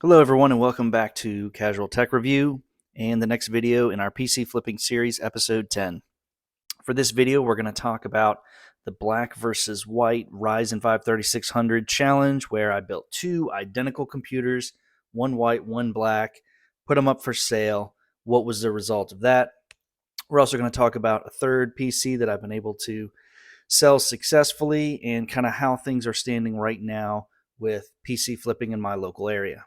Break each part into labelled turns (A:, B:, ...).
A: Hello everyone and welcome back to Casual Tech Review and the next video in our PC flipping series, episode 10. For this video, we're going to talk about the black versus white Ryzen 5 3600 challenge, where I built two identical computers, one white, one black, put them up for sale. What was the result of that? We're also going to talk about a third PC that I've been able to sell successfully and kind of how things are standing right now with PC flipping in my local area.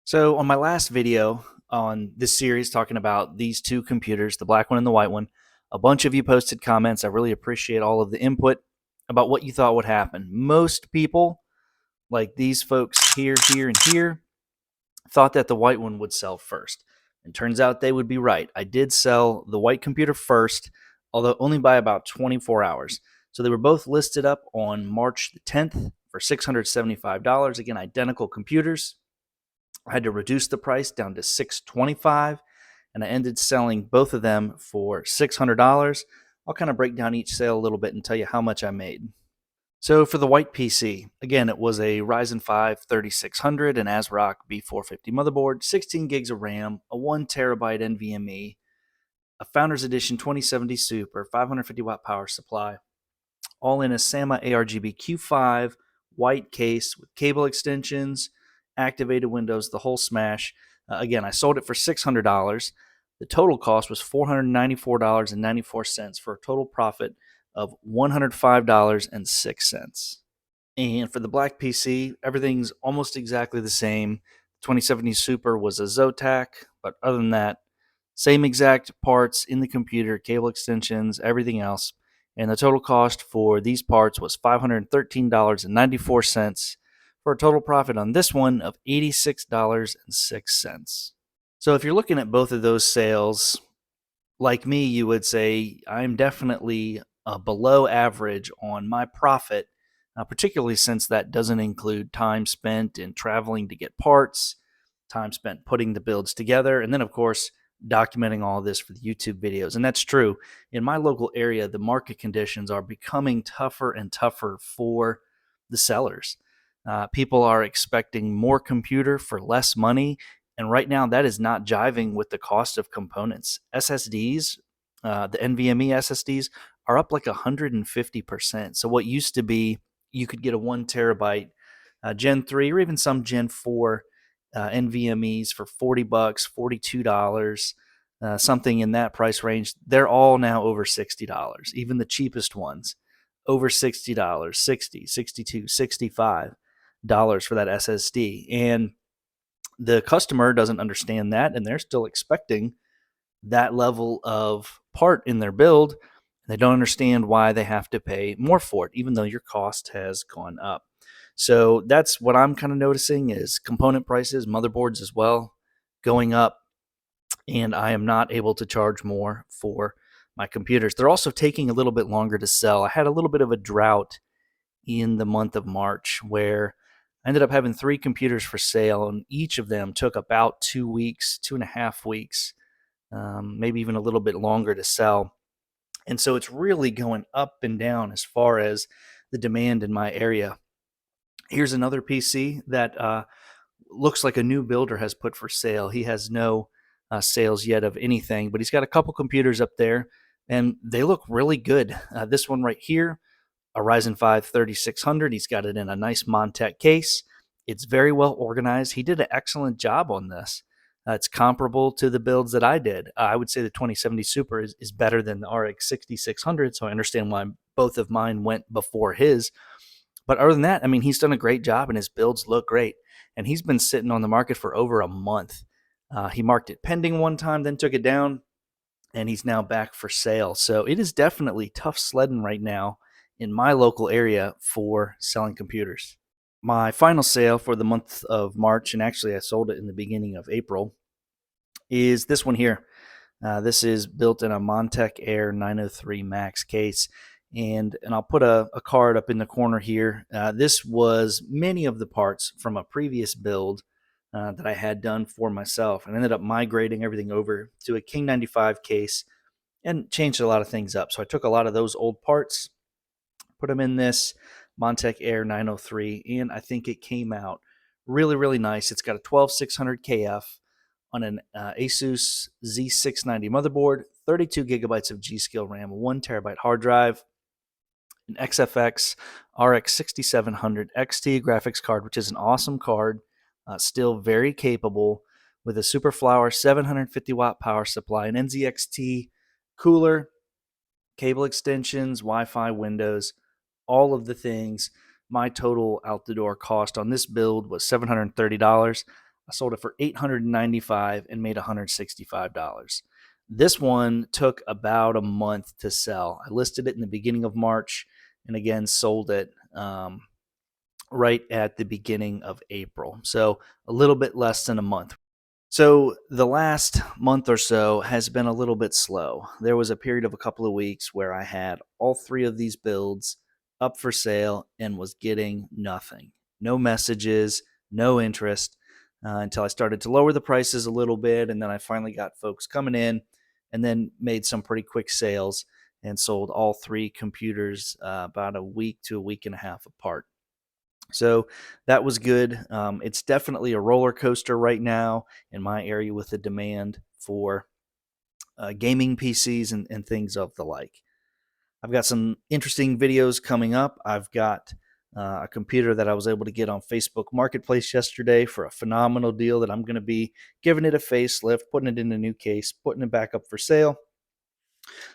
A: So on my last video on this series talking about these two computers, the black one and the white one, a bunch of you posted comments. I really appreciate all of the input about what you thought would happen. Most people, like these folks here, and here, thought that the white one would sell first. And turns out they would be right. I did sell the white computer first, although only by about 24 hours. So they were both listed up on March the 10th for $675. Again, identical computers. I had to reduce the price down to $625, and I ended selling both of them for $600. I'll kind of break down each sale a little bit and tell you how much I made. So for the white PC, again, it was a Ryzen 5 3600, an ASRock B450 motherboard, 16 gigs of RAM, a 1 terabyte NVMe, a Founders Edition 2070 Super, 550 watt power supply, all in a SAMA ARGB Q5 white case with cable extensions, activated windows, the whole smash. Again, I sold it for $600. The total cost was $494.94 for a total profit of $105.06. And for the black PC, everything's almost exactly the same. 2070 Super was a Zotac, but other than that, same exact parts in the computer, cable extensions, everything else. And the total cost for these parts was $513.94 for a total profit on this one of $86.06. So if you're looking at both of those sales, like me, you would say I'm definitely below average on my profit, particularly since that doesn't include time spent in traveling to get parts, time spent putting the builds together, and then, of course, documenting all this for the YouTube videos. And that's true. In my local area, the market conditions are becoming tougher and tougher for the sellers. People are expecting more computer for less money, and right now that is not jiving with the cost of components. SSDs, the NVMe SSDs, are up like 150%. So what used to be you could get a 1 terabyte Gen 3 or even some Gen 4 NVMEs for $40, $42, something in that price range. They're all now over $60. Even the cheapest ones, over $60, $60, $62, $65 for that SSD. And the customer doesn't understand that, and they're still expecting that level of part in their build. They don't understand why they have to pay more for it, even though your cost has gone up. So that's what I'm kind of noticing is component prices, motherboards as well, going up, and I am not able to charge more for my computers. They're also taking a little bit longer to sell. I had a little bit of a drought in the month of March where I ended up having 3 computers for sale, and each of them took about 2 weeks, 2.5 weeks, maybe even a little bit longer to sell. And so it's really going up and down as far as the demand in my area. Here's another PC that looks like a new builder has put for sale. He has no sales yet of anything, but he's got a couple computers up there, and they look really good. This one right here, a Ryzen 5 3600. He's got it in a nice Montec case. It's very well organized. He did an excellent job on this. It's comparable to the builds that I did. I would say the 2070 Super is better than the RX 6600, so I understand why both of mine went before his. But other than that, I mean, he's done a great job, and his builds look great. And he's been sitting on the market for over a month. He marked it pending one time, then took it down, and he's now back for sale. So it is definitely tough sledding right now in my local area for selling computers. My final sale for the month of March, and actually I sold it in the beginning of April, is this one here. This is built in a Montec Air 903 Max case, and I'll put a card up in the corner here. This was many of the parts from a previous build that I had done for myself, and ended up migrating everything over to a King 95 case and changed a lot of things up. So I took a lot of those old parts, put them in this Montec Air 903, and I think it came out Really, really nice. It's got a 12600 KF on an Asus Z690 motherboard, 32 gigabytes of G.Skill RAM, 1 terabyte hard drive, an XFX RX 6700 XT graphics card, which is an awesome card, still very capable, with a Superflower 750 watt power supply, an NZXT cooler, cable extensions, Wi Fi windows, all of the things. My total out the door cost on this build was $730. I sold it for $895 and made $165. This one took about a month to sell. I listed it in the beginning of March and again sold it right at the beginning of April. So a little bit less than a month. So the last month or so has been a little bit slow. There was a period of a couple of weeks where I had all three of these builds up for sale and was getting nothing. No messages, no interest, until I started to lower the prices a little bit. And then I finally got folks coming in and then made some pretty quick sales and sold all three computers about a week to a week and a half apart. So that was good. It's definitely a roller coaster right now in my area with the demand for gaming PCs and things of the like. I've got some interesting videos coming up. I've got a computer that I was able to get on Facebook Marketplace yesterday for a phenomenal deal that I'm going to be giving it a facelift, putting it in a new case, putting it back up for sale.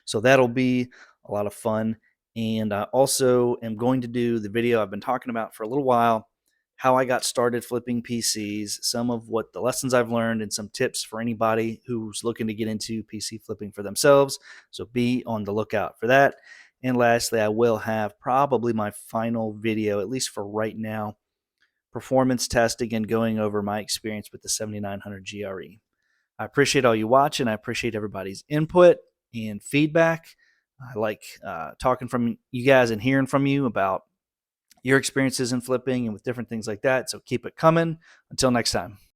A: So that'll be a lot of fun. And I also am going to do the video I've been talking about for a little while, how I got started flipping PCs, some of what the lessons I've learned, and some tips for anybody who's looking to get into PC flipping for themselves. So be on the lookout for that. And lastly, I will have probably my final video, at least for right now, performance testing and going over my experience with the 7900 GRE. I appreciate all you watching. I appreciate everybody's input and feedback. I like talking from you guys and hearing from you about your experiences in flipping and with different things like that. So keep it coming. Until next time.